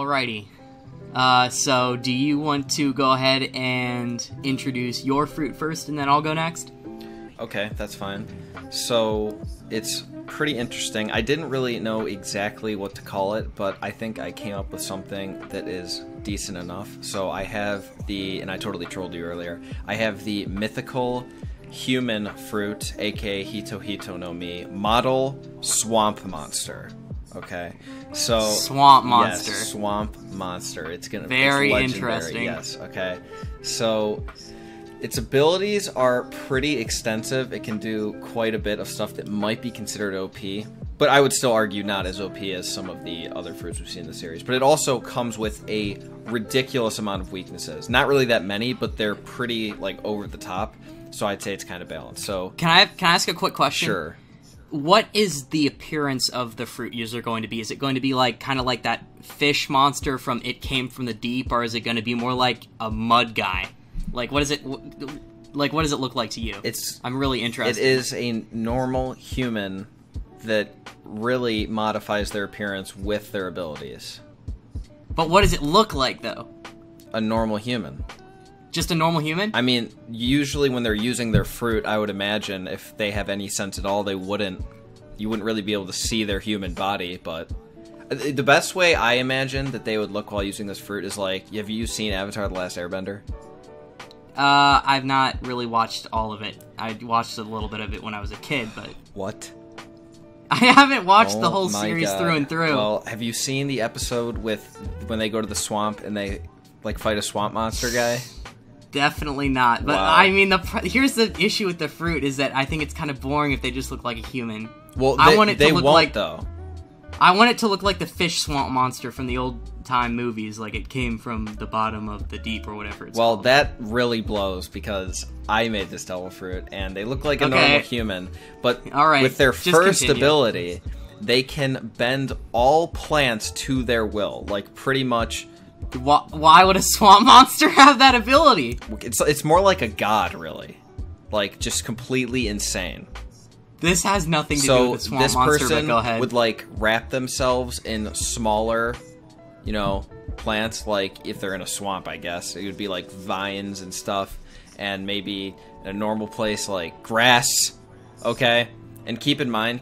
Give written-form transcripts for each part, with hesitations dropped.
Alrighty. So do you want to go ahead and introduce your fruit first, and then I'll go next? Okay, that's fine. So, it's pretty interesting. I didn't really know exactly what to call it, but I think I came up with something that is decent enough. So I have and I totally trolled you earlier, I have the mythical human fruit, aka Hito Hito no Mi, model swamp monster. Okay, so swamp monster. Yes, swamp monster. It's very it's interesting. Yes. Okay, so its abilities are pretty extensive. It can do quite a bit of stuff that might be considered OP, but I would still argue not as OP as some of the other fruits we've seen in the series. But it also comes with a ridiculous amount of weaknesses. Not really that many, but they're pretty like over the top. So I'd say it's kind of balanced. So can I ask a quick question? Sure. What is the appearance of the fruit user going to be? Is it going to be like kind of like that fish monster from It Came from the Deep, or is it going to be more like a mud guy? Like, what does it look like to you? I'm really interested. It is a normal human that really modifies their appearance with their abilities. But what does it look like, though? A normal human. Just a normal human? I mean, usually when they're using their fruit, I would imagine if they have any sense at all, you wouldn't really be able to see their human body, but the best way I imagine that they would look while using this fruit is like, have you seen Avatar: The Last Airbender? I've not really watched all of it. I watched a little bit of it when I was a kid, but... What? I haven't watched the whole series through and through. Well, have you seen the episode when they go to the swamp and they, like, fight a swamp monster guy? Definitely not. But, wow. I mean, here's the issue with the fruit, is that I think it's kind of boring if they just look like a human. Well, I want it to look like, though. I want it to look like the fish swamp monster from the old-time movies, like it came from the bottom of the deep or whatever it's called. Well, that really blows, because I made this devil fruit, and they look like a normal human, but with their first ability, they can bend all plants to their will, like pretty much... Why would a swamp monster have that ability? It's more like a god, really. Like, just completely insane. This has nothing to do with the swamp monster, but go ahead. This person would, like, wrap themselves in smaller, plants, like, if they're in a swamp, I guess. It would be, like, vines and stuff, and maybe in a normal place, like, grass, okay? And keep in mind,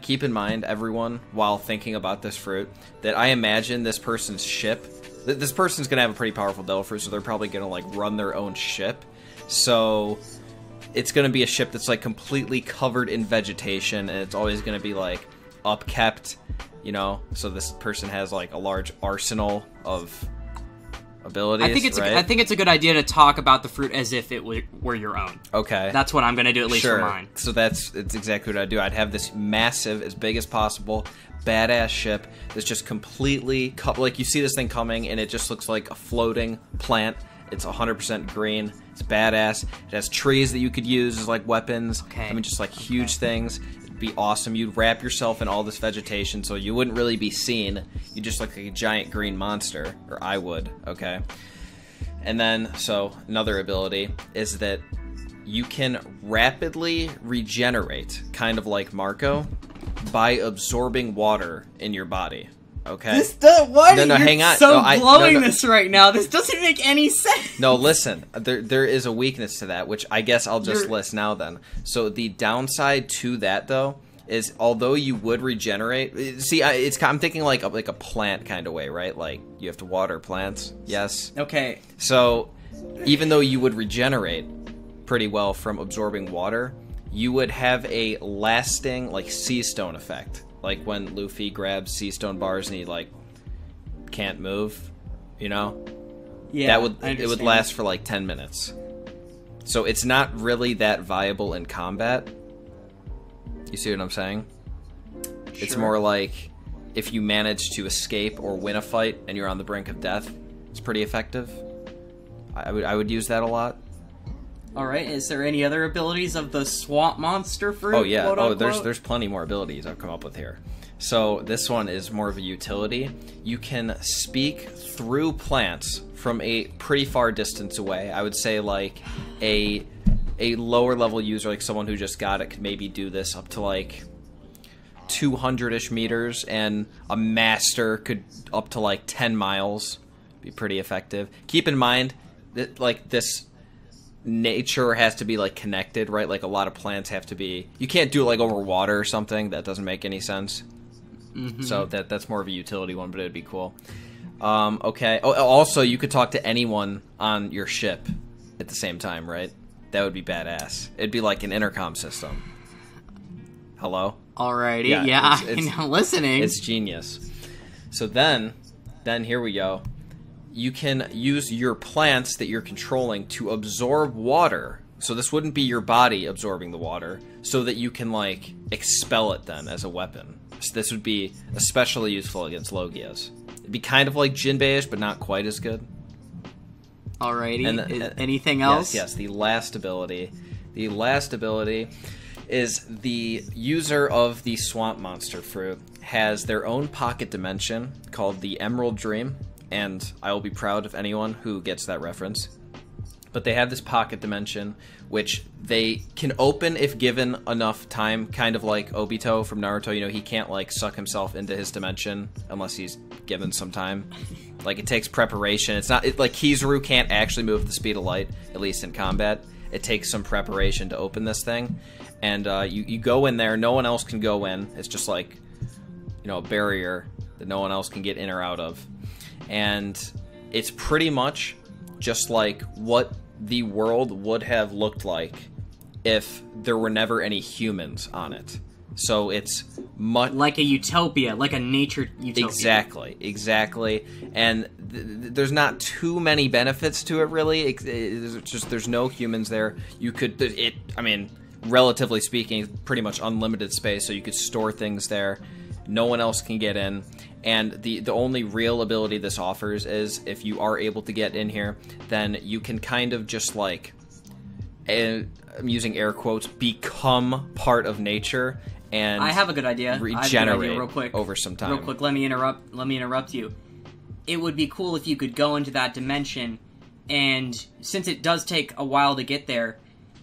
everyone, while thinking about this fruit, that I imagine this person's ship... This person's gonna have a pretty powerful devil fruit, so they're probably gonna, like, run their own ship. So... it's going to be a ship that's, like, completely covered in vegetation, and it's always going to be, like, upkept, so this person has, like, a large arsenal of abilities, I think it's a good idea to talk about the fruit as if it were your own. Okay. That's what I'm going to do, at least for mine. So it's exactly what I'd do. I'd have this massive, as big as possible, badass ship that's just completely, like, you see this thing coming, and it just looks like a floating plant. It's 100% green. It's badass. It has trees that you could use as, like, weapons. Okay. I mean, just, like, huge things. It'd be awesome. You'd wrap yourself in all this vegetation so you wouldn't really be seen. You'd just look like a giant green monster. Or I would, okay? And then, so, another ability is that you can rapidly regenerate, kind of like Marco, by absorbing water in your body. Okay. Hang on. Blowing this right now. This doesn't make any sense. No, listen. There is a weakness to that, which I guess I'll just list now then. So the downside to that, though, is although you would regenerate... See, I'm thinking like a plant kind of way, right? Like, you have to water plants. Yes? Okay. So, even though you would regenerate pretty well from absorbing water, you would have a lasting, like, sea stone effect. Like when Luffy grabs sea stone bars and he, like, can't move, Yeah, it would last for like 10 minutes. So it's not really that viable in combat. You see what I'm saying? Sure. It's more like if you manage to escape or win a fight and you're on the brink of death, it's pretty effective. I would use that a lot. Alright, is there any other abilities of the swamp monster fruit? Oh, yeah. Oh, there's plenty more abilities I've come up with here. So, this one is more of a utility. You can speak through plants from a pretty far distance away. I would say, like, a lower level user, like someone who just got it, could maybe do this up to, like, 200-ish meters, and a master could up to, like, 10 miles. be pretty effective. Keep in mind that like this nature has to be like connected, right? Like a lot of plants have to be. You can't do it like over water or something. That doesn't make any sense. So that's more of a utility one, but it'd be cool. Okay. Oh, also, you could talk to anyone on your ship at the same time, right? That would be badass. It'd be like an intercom system. Hello? Alrighty. Yeah, I'm listening. It's genius. So then here we go. You can use your plants that you're controlling to absorb water. So this wouldn't be your body absorbing the water, so that you can like expel it then as a weapon. So this would be especially useful against Logias. It'd be kind of like Jinbei-ish, but not quite as good. Alrighty. Anything else? Yes, the last ability. The last ability is the user of the Swamp Monster Fruit has their own pocket dimension called the Emerald Dream, and I will be proud of anyone who gets that reference. But they have this pocket dimension, which they can open if given enough time, kind of like Obito from Naruto. You know, he can't, like, suck himself into his dimension unless he's given some time. Like, it takes preparation. It's not, like, Kizaru can't actually move at the speed of light, at least in combat. It takes some preparation to open this thing. And you go in there, no one else can go in. It's just, like, you know, a barrier that no one else can get in or out of. And it's pretty much just like what the world would have looked like if there were never any humans on it. So it's much like a utopia, like a nature utopia. Exactly. And there's not too many benefits to it, really. It's just there's no humans there. You could, I mean, relatively speaking, pretty much unlimited space, so you could store things there. No one else can get in. And the only real ability this offers is if you are able to get in here, then you can kind of just like, I'm using air quotes, become part of nature and I have a good idea. Regenerate real quick. Over some time. Real quick, let me interrupt you. It would be cool if you could go into that dimension, and since it does take a while to get there,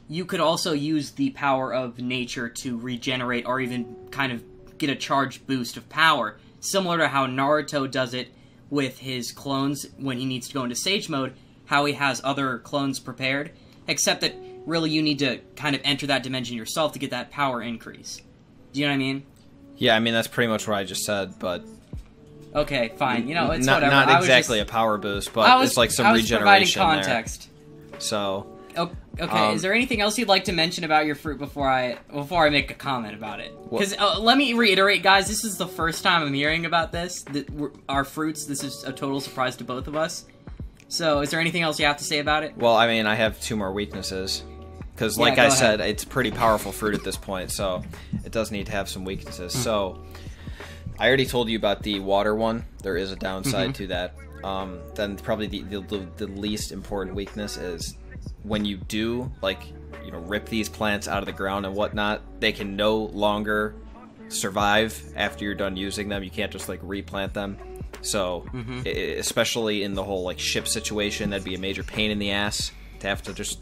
you could also use the power of nature to regenerate or even kind of get a charge boost of power. Similar to how Naruto does it with his clones when he needs to go into Sage Mode, how he has other clones prepared, except that really you need to kind of enter that dimension yourself to get that power increase. Do you know what I mean? Yeah, I mean, that's pretty much what I just said, but... Okay, fine. You know, it's not, whatever. Not exactly a power boost, but it's like some regeneration providing context there. So... Okay, is there anything else you'd like to mention about your fruit before I make a comment about it? Because let me reiterate, guys, this is the first time I'm hearing about this. Our fruits, this is a total surprise to both of us. So, is there anything else you have to say about it? Well, I mean, I have two more weaknesses. Because, like I said, it's a pretty powerful fruit at this point, so it does need to have some weaknesses. So, I already told you about the water one. There is a downside to that. Then probably the least important weakness is... when you do, like, you know, rip these plants out of the ground and whatnot, they can no longer survive after you're done using them. You can't just, like, replant them. So, especially in the whole, like, ship situation, that'd be a major pain in the ass to have to just...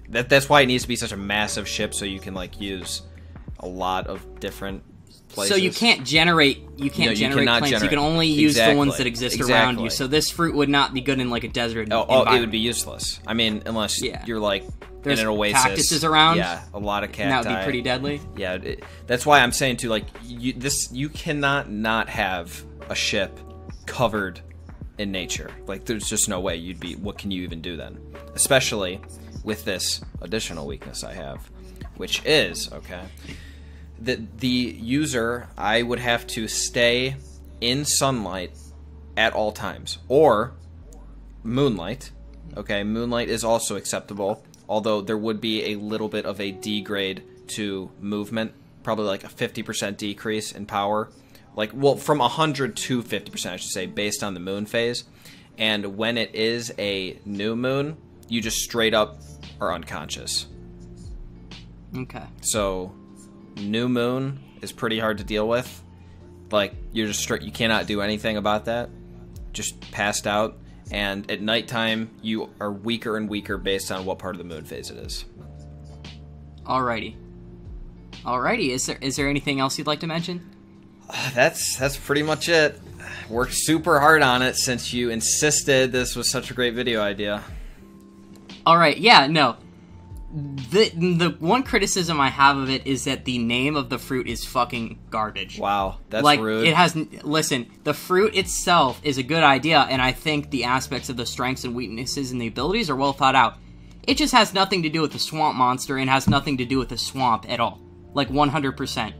That's why it needs to be such a massive ship, so you can, like, use a lot of different places. So you can't generate plants. You can only use the ones that exist around you. So this fruit would not be good in like a desert environment. It would be useless. I mean, unless you're like there's in an oasis. Cactuses around. Yeah, a lot of cacti. And that would be pretty deadly. Yeah, that's why I'm saying too. Like you cannot not have a ship covered in nature. Like there's just no way you'd be. What can you even do then? Especially with this additional weakness I have, which is the user, I would have to stay in sunlight at all times. Or moonlight. Okay, moonlight is also acceptable, although there would be a little bit of a degrade to movement. Probably like a 50% decrease in power. Like, well, from 100 to 50%, I should say, based on the moon phase. And when it is a new moon, you just straight up are unconscious. Okay. So... new moon is pretty hard to deal with. Like, you're just straight, you cannot do anything about that. Just passed out. And at nighttime, you are weaker and weaker based on what part of the moon phase it is. Alrighty. Is there anything else you'd like to mention? That's pretty much it. worked super hard on it since you insisted this was such a great video idea. Alright, yeah, no. The one criticism I have of it is that the name of the fruit is fucking garbage. Wow, that's like, rude. It has... Listen, the fruit itself is a good idea, and I think the aspects of the strengths and weaknesses and the abilities are well thought out. It just has nothing to do with the swamp monster and has nothing to do with the swamp at all. Like, 100%.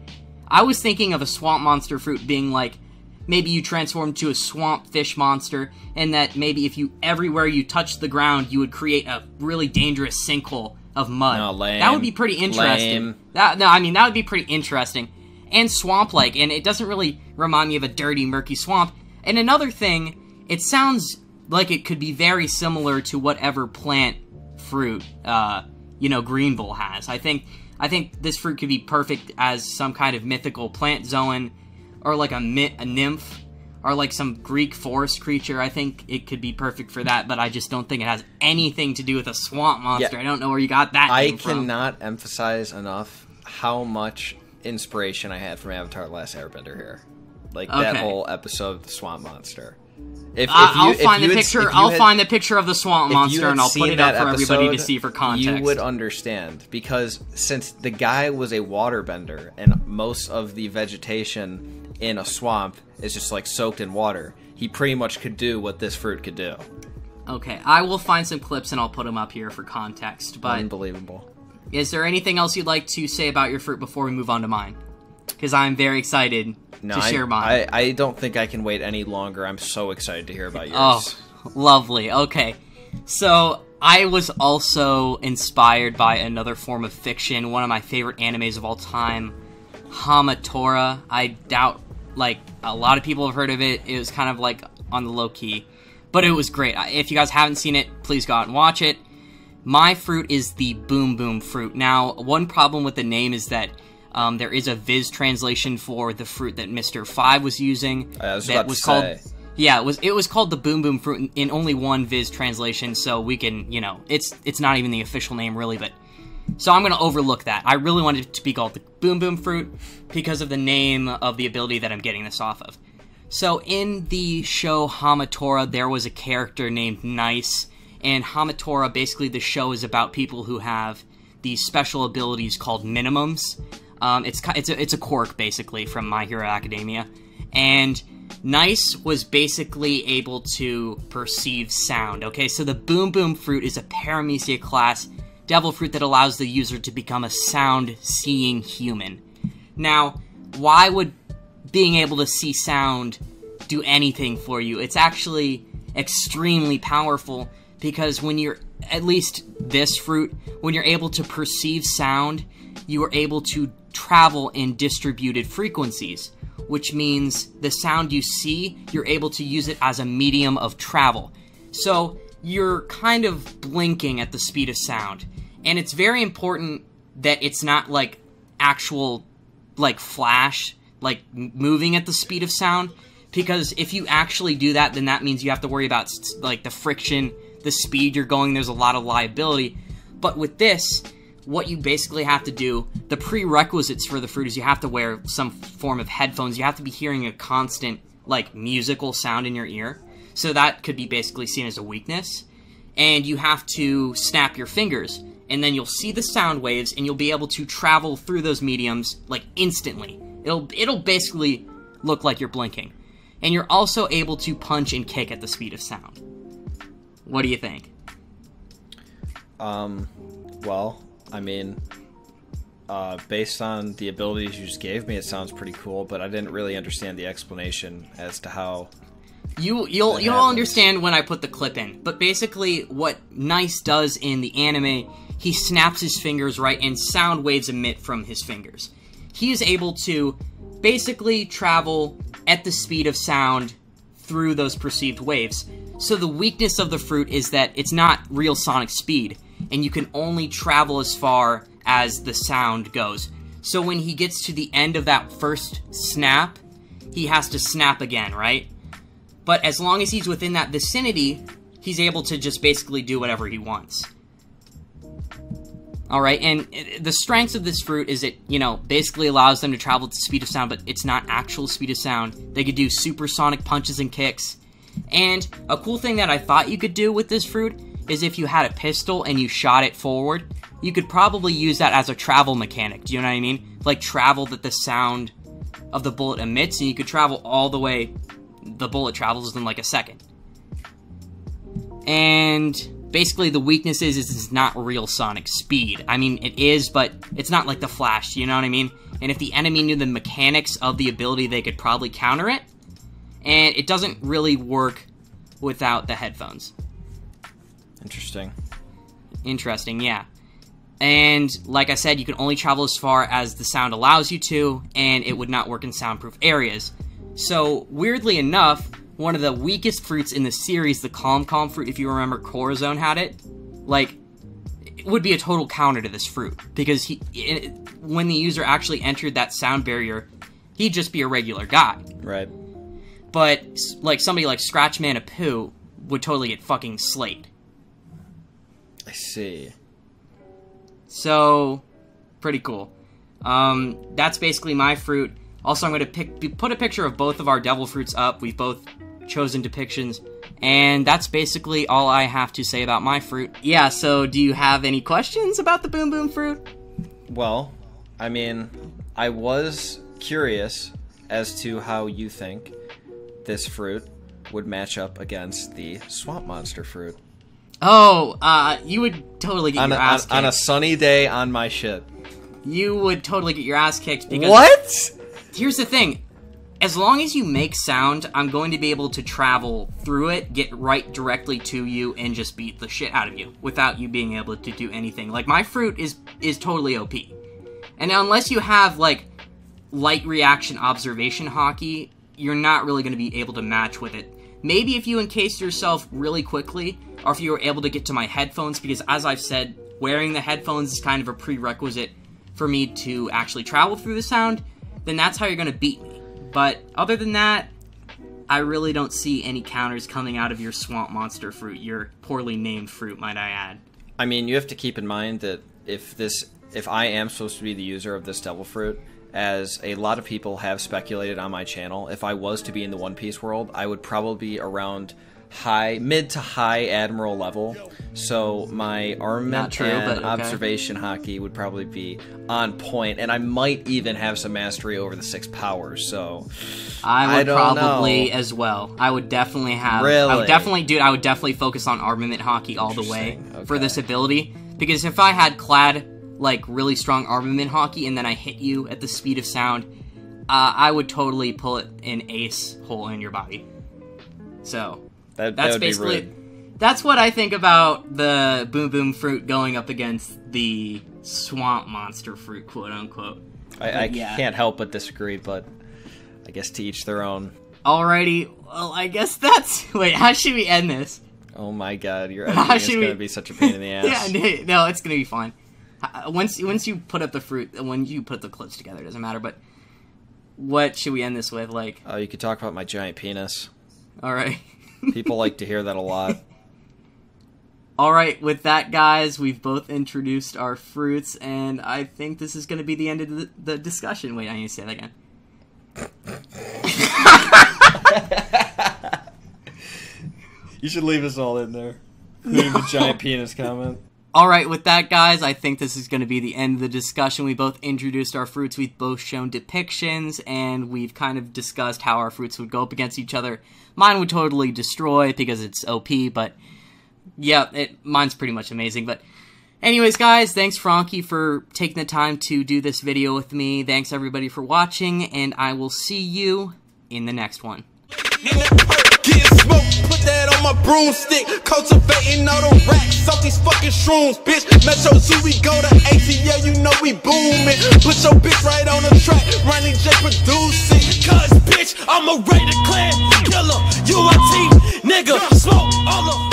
I was thinking of a swamp monster fruit being like, maybe you transform to a swamp fish monster, and that maybe if you, everywhere you touch the ground, you would create a really dangerous sinkhole of mud. No, lame. That would be pretty interesting. That would be pretty interesting. And swamp-like, and it doesn't really remind me of a dirty, murky swamp. And another thing, it sounds like it could be very similar to whatever plant fruit, Greenville has. I think this fruit could be perfect as some kind of mythical plant zoan, or like a nymph, or like some Greek forest creature. I think it could be perfect for that, but I just don't think it has anything to do with a swamp monster. Yeah. I don't know where you got that name from. I cannot emphasize enough how much inspiration I had from Avatar: The Last Airbender here. Like, that whole episode of the swamp monster. I'll find the picture of the swamp monster and I'll put it up for everybody to see for context. You would understand, because since the guy was a waterbender and most of the vegetation in a swamp is just like soaked in water, he pretty much could do what this fruit could do. Okay, I will find some clips and I'll put them up here for context. But unbelievable. Is there anything else you'd like to say about your fruit before we move on to mine? Because I'm very excited to share mine. I don't think I can wait any longer. I'm so excited to hear about yours. Oh, lovely. Okay. So, I was also inspired by another form of fiction, one of my favorite animes of all time, Hamatora. I doubt, like, a lot of people have heard of it. It was kind of, like, on the low-key. But it was great. If you guys haven't seen it, please go out and watch it. My fruit is the Boom Boom fruit. Now, one problem with the name is that there is a Viz translation for the fruit that Mr. 5 was using. It was called the Boom Boom fruit in only one Viz translation, so we can, it's not even the official name really, but so I'm going to overlook that. I really wanted it to be called the Boom Boom fruit because of the name of the ability that I'm getting this off of. So in the show Hamatora, there was a character named Nice, and Hamatora, basically the show is about people who have these special abilities called minimums. It's a quirk, basically, from My Hero Academia. And Nice was basically able to perceive sound, okay? So the Boom Boom fruit is a Paramecia class devil fruit that allows the user to become a sound-seeing human. Now, why would being able to see sound do anything for you? It's actually extremely powerful, because when you're, at least this fruit, when you're able to perceive sound, you are able to travel in distributed frequencies, which means the sound you see, you're able to use it as a medium of travel. So you're kind of blinking at the speed of sound. And it's very important that it's not like actual, like, flash, like moving at the speed of sound, because if you actually do that, then that means you have to worry about, like, the friction, the speed you're going. There's a lot of liability. But with this, what you basically have to do, the prerequisites for the fruit is you have to wear some form of headphones. You have to be hearing a constant, like, musical sound in your ear. So that could be basically seen as a weakness. And you have to snap your fingers, and then you'll see the sound waves, and you'll be able to travel through those mediums, like, instantly. It'll basically look like you're blinking. And you're also able to punch and kick at the speed of sound. What do you think? Well, I mean, based on the abilities you just gave me, it sounds pretty cool, but I didn't really understand the explanation as to how... You'll understand when I put the clip in, but basically what Nice does in the anime, he snaps his fingers, right, and sound waves emit from his fingers. He is able to basically travel at the speed of sound through those perceived waves. So the weakness of the fruit is that it's not real sonic speed, and you can only travel as far as the sound goes. So when he gets to the end of that first snap, he has to snap again, right? But as long as he's within that vicinity, he's able to just basically do whatever he wants. Alright, and the strengths of this fruit is it, you know, basically allows them to travel at the speed of sound, but it's not actual speed of sound. They could do supersonic punches and kicks. And a cool thing that I thought you could do with this fruit is if you had a pistol and you shot it forward, you could probably use that as a travel mechanic. Do you know what I mean? Like travel that the sound of the bullet emits, and you could travel all the way the bullet travels in like a second. And basically the weakness is it's not real sonic speed. I mean, it is, but it's not like the Flash, you know what I mean? And if the enemy knew the mechanics of the ability, they could probably counter it. And it doesn't really work without the headphones. Interesting. Interesting, yeah. And like I said, you can only travel as far as the sound allows you to, and it would not work in soundproof areas. So, weirdly enough, one of the weakest fruits in the series, the Calm fruit, if you remember Corazon had it, like, it would be a total counter to this fruit. Because when the user actually entered that sound barrier, he'd just be a regular guy. Right. But, like, somebody like Scratchman a Poo would totally get fucking slayed. I see. So, pretty cool. That's basically my fruit. Also, I'm going to put a picture of both of our devil fruits up. We've both chosen depictions. And that's basically all I have to say about my fruit. Yeah, so do you have any questions about the Boom Boom fruit? Well, I mean, I was curious as to how you think this fruit would match up against the Swamp Monster fruit. Oh, you would totally get your ass kicked. On a sunny day on my shit. You would totally get your ass kicked because... What? Here's the thing. As long as you make sound, I'm going to be able to travel through it, get right directly to you, and just beat the shit out of you without you being able to do anything. Like, my fruit is totally OP. And unless you have, like, light reaction observation hockey, you're not really going to be able to match with it. Maybe if you encase yourself really quickly, or if you were able to get to my headphones, because as I've said, wearing the headphones is kind of a prerequisite for me to actually travel through the sound, then that's how you're going to beat me. But other than that, I really don't see any counters coming out of your Swamp Monster fruit, your poorly named fruit, might I add. I mean, you have to keep in mind that if I am supposed to be the user of this devil fruit, as a lot of people have speculated on my channel, if I was to be in the One Piece world, I would probably be around mid to high admiral level. So my armament and observation hockey would probably be on point, and I might even have some mastery over the 6 powers. So I would probably as well. I would definitely have. Really? I would definitely focus on armament hockey all the way for this ability, because if I had clad like really strong armament hockey and then I hit you at the speed of sound, I would totally pull an ace hole in your body. So that's basically that's what I think about the Boom Boom fruit going up against the Swamp Monster fruit, quote unquote. I can't help but disagree, but I guess to each their own. Alrighty, well, I guess that's... Wait, how should we end this? Oh my god, your editing is going to be such a pain in the ass. Yeah, no, it's going to be fine. Once you put up the fruit, when you put the clips together, it doesn't matter, but what should we end this with? Like, you could talk about my giant penis. Alright. People like to hear that a lot. Alright, with that, guys, we've both introduced our fruits, and I think this is going to be the end of the discussion. Wait, I need to say that again. You should leave us all in there. Including the giant penis comment. Alright, with that, guys, I think this is going to be the end of the discussion. We both introduced our fruits, we've both shown depictions, and we've kind of discussed how our fruits would go up against each other. Mine would totally destroy because it's OP, but yeah, mine's pretty much amazing. But anyways, guys, thanks, Fronky, for taking the time to do this video with me. Thanks, everybody, for watching, and I will see you in the next one. Get smoke, put that on my broomstick. Cultivating all the racks off these fucking shrooms, bitch. Metro Zoo, we go to ATL, you know we booming. Put your bitch right on the track, Ronnie J producing. Cause bitch, I'm a rated clan killer. UIT, nigga, smoke all the